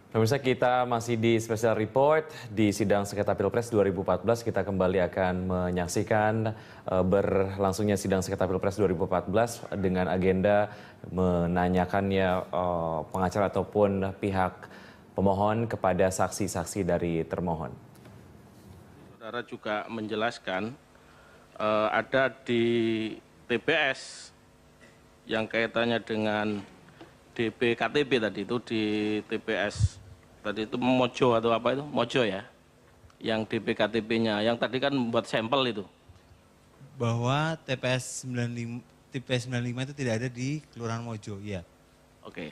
Pemirsa, kita masih di special report di sidang sengketa Pilpres 2014. Kita kembali akan menyaksikan berlangsungnya sidang sengketa Pilpres 2014 dengan agenda menanyakannya pengacara ataupun pihak pemohon kepada saksi-saksi dari termohon. Saudara juga menjelaskan ada di TPS yang kaitannya dengan DPKTB tadi itu di TPS tadi itu Mojo atau apa itu Mojo ya, yang DPKTB-nya yang tadi kan buat sampel itu bahwa TPS 95 itu tidak ada di Kelurahan Mojo, ya. Oke.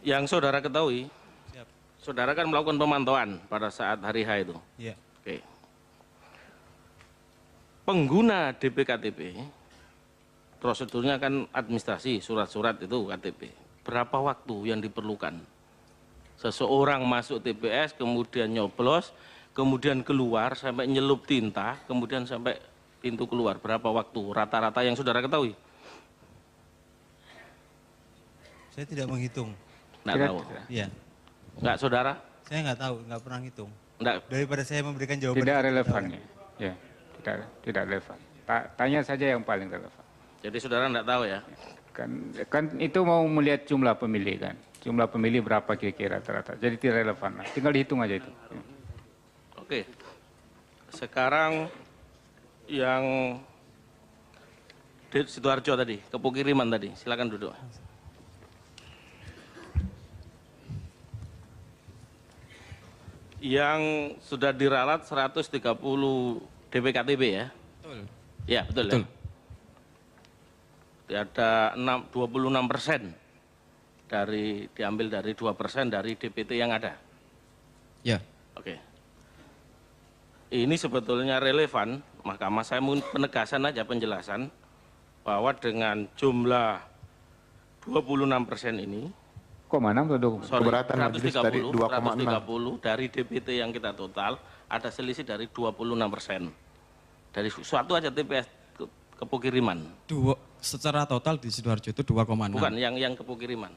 Yang saudara ketahui, Siap. saudara kan melakukan pemantauan pada saat hari H itu. Ya. Oke. Pengguna DPKTB prosedurnya kan administrasi, surat-surat itu KTP. Berapa waktu yang diperlukan? Seseorang masuk TPS, kemudian nyoblos, kemudian keluar sampai nyelup tinta, kemudian sampai pintu keluar. Berapa waktu rata-rata yang saudara ketahui? Saya tidak menghitung. Nggak tahu. Ya. Nggak saudara? Saya nggak tahu, nggak pernah ngitung. Nggak. Daripada saya memberikan jawaban. Tidak relevan ya. Ya, tidak relevan. Tanya saja yang paling relevan. Jadi saudara nggak tahu ya? Kan itu mau melihat jumlah pemilih kan. Jumlah pemilih berapa kira-kira rata-rata. Jadi tidak relevan. Tinggal dihitung aja itu. Oke. Sekarang yang di Sidoarjo tadi, Kepukiriman tadi, silakan duduk. Yang sudah diralat 130 DPKTB ya? Betul. Ya, betul. Betul. Ya? Ada 26% diambil dari 2% dari DPT yang ada. Ya. Oke. Ini sebetulnya relevan, Mahkamah saya mau penegasan aja penjelasan bahwa dengan jumlah 26% ini, Kok mana keberatan majelis dari 2,6. 130 dari DPT yang kita total ada selisih dari 26%. Dari suatu aja TPS Kepukiriman. Secara total di Sidoarjo itu 2,6. Bukan yang Kepukiriman.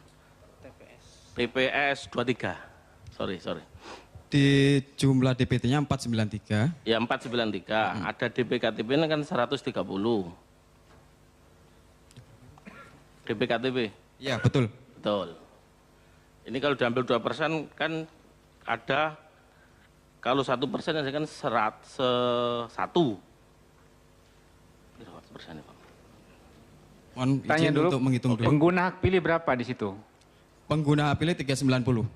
TPS 23. Sorry. Di jumlah DPT-nya 493. Ya 493. Ada DPKTB kan 130. DPKTB. Ya, betul. Betul. Ini kalau diambil 2% kan ada, kalau 1% kan 1. Berapa persen, Pak? Mohon Tanya izin dulu, untuk menghitung dulu. pengguna hak pilih berapa di situ? Pengguna hak pilih 390.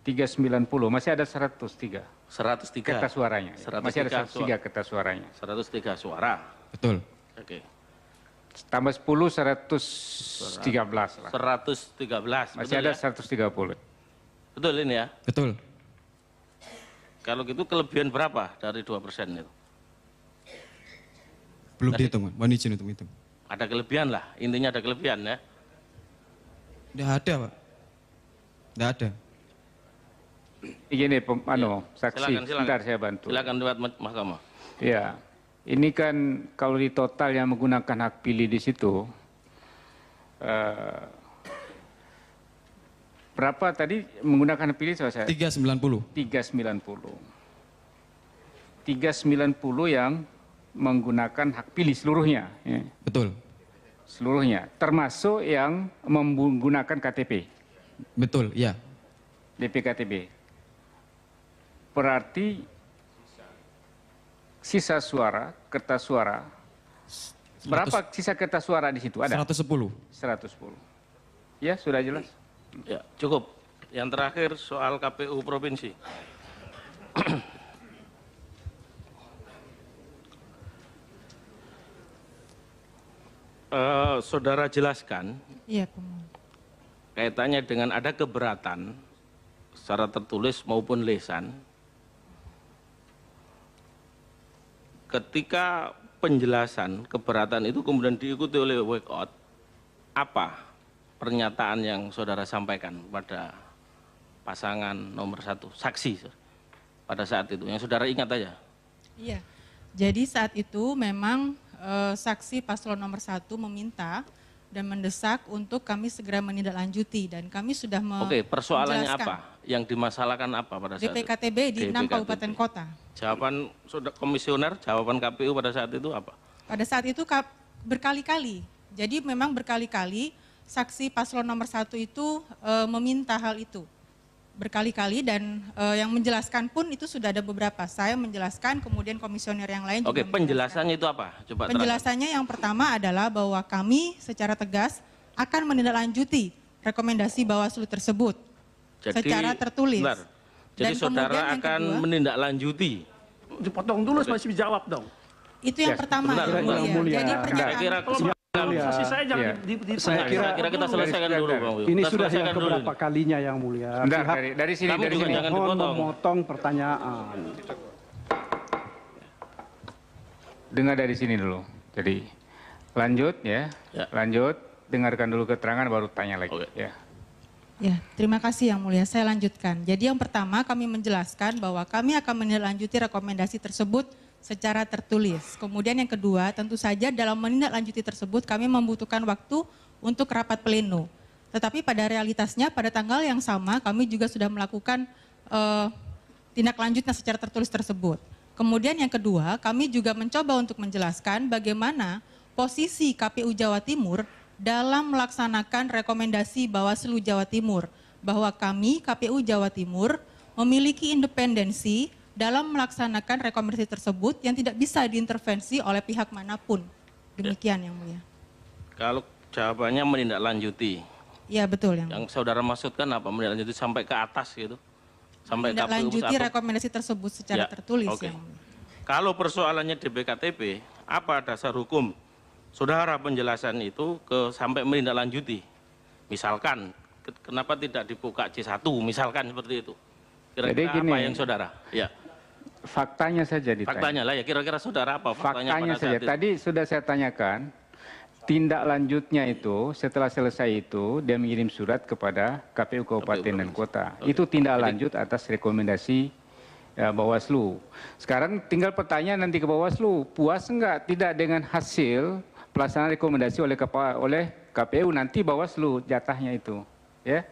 390, masih ada 103 103. kertas suaranya. 103 Masih ada 103 kertas suaranya. 103 suara. Betul. Oke. Tambah 10, 113 lah. 113. Masih betul ada ya? 130. Betul ini ya. Betul. Kalau gitu kelebihan berapa dari 2% itu? Belum dihitung. Mohon izin untuk menghitung. Ada kelebihan lah. Intinya ada kelebihan ya. Tidak ada, Pak. Tidak ada. Begini, saksi, Silakan. sebentar saya bantu. Silakan lewat mahkamah. Ya, ini kan kalau di total yang menggunakan hak pilih di situ, berapa tadi menggunakan hak pilih saya? 390. 390. 390 yang menggunakan hak pilih seluruhnya. Ya. Betul. Seluruhnya, termasuk yang menggunakan KTP, Betul, ya. DPKTB. Berarti sisa suara, kertas suara, berapa sisa kertas suara di situ? Ada? 110. 110. Ya, sudah jelas. Ya, cukup. Yang terakhir soal KPU Provinsi. Saudara jelaskan Iya, pemohon. kaitannya dengan ada keberatan secara tertulis maupun lisan ketika penjelasan keberatan itu kemudian diikuti oleh walkout. Apa pernyataan yang saudara sampaikan pada pasangan nomor 1, saksi pada saat itu yang saudara ingat aja? Iya. Jadi saat itu memang saksi paslon nomor 1 meminta dan mendesak untuk kami segera menindaklanjuti, dan kami sudah Oke, persoalannya menjelaskan. apa? Yang dimasalahkan apa pada saat itu? DPKTB di 6 DPKTB. kabupaten kota. Jawaban komisioner, jawaban KPU pada saat itu apa? Pada saat itu berkali-kali, jadi memang berkali-kali saksi paslon nomor 1 itu meminta hal itu. Berkali-kali, dan yang menjelaskan pun itu sudah ada beberapa. Saya menjelaskan, kemudian komisioner yang lain Oke, juga penjelasannya itu apa? Coba terangkan. Penjelasannya yang pertama adalah bahwa kami secara tegas akan menindaklanjuti rekomendasi Bawaslu tersebut secara tertulis. Bentar. Jadi Dan saudara kemudian yang akan kedua, menindaklanjuti. Dipotong dulu masih dijawab dong. itu yang pertama, sebentar, Yang sebentar. Mulia. Jadi Saya pernyataan kira Posisi saya jangan saya kira kita selesaikan dulu, Bang Wiu. ini Kita sudah selesaikan yang dulu keberapa ini. kalinya yang mulia. Bentar, Pihak dari sini, Kamu dari juga sini. jangan mohon dipotong. memotong pertanyaan. Dengar dari sini dulu. Jadi lanjut ya, Ya. lanjut. Dengarkan dulu keterangan baru tanya lagi. Oke. Ya. Ya, terima kasih Yang Mulia. Saya lanjutkan. Jadi yang pertama kami menjelaskan bahwa kami akan menindaklanjuti rekomendasi tersebut secara tertulis. Kemudian yang kedua, tentu saja dalam menindaklanjuti tersebut kami membutuhkan waktu untuk rapat pleno. Tetapi pada realitasnya pada tanggal yang sama kami juga sudah melakukan tindak lanjutnya secara tertulis tersebut. Kemudian yang kedua, kami juga mencoba untuk menjelaskan bagaimana posisi KPU Jawa Timur dalam melaksanakan rekomendasi Bawaslu Jawa Timur, bahwa kami KPU Jawa Timur memiliki independensi dalam melaksanakan rekomendasi tersebut yang tidak bisa diintervensi oleh pihak manapun. Demikian Yang Mulia. Kalau jawabannya menindaklanjuti, Iya betul Yang Mulia. yang saudara maksudkan apa? Menindaklanjuti sampai ke atas gitu? Sampai KPU Menindaklanjuti 1? rekomendasi tersebut secara Ya, tertulis oke. Yang Mulia. Kalau persoalannya DPKTB, apa dasar hukum saudara penjelasan itu sampai menindaklanjuti? Misalkan, kenapa tidak dibuka C1, misalkan seperti itu. Kira-kira Jadi gini, apa yang saudara? Ya, faktanya saja ditanya. faktanya lah ya, kira-kira saudara apa faktanya, Faktanya pada saja. saat itu? Tadi sudah saya tanyakan, tindak lanjutnya itu setelah selesai itu dia mengirim surat kepada KPU Kabupaten dan Kota. Oke. Itu tindak lanjut atas rekomendasi Bawaslu. Sekarang tinggal pertanyaan nanti ke Bawaslu, puas enggak tidak dengan hasil pelaksanaan rekomendasi oleh KPU, nanti Bawaslu jatahnya itu, ya.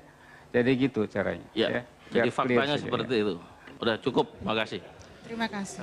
Jadi gitu caranya. Ya, ya. jadi Biar clear faktanya saja, seperti ya. itu. Udah cukup, makasih. Terima kasih.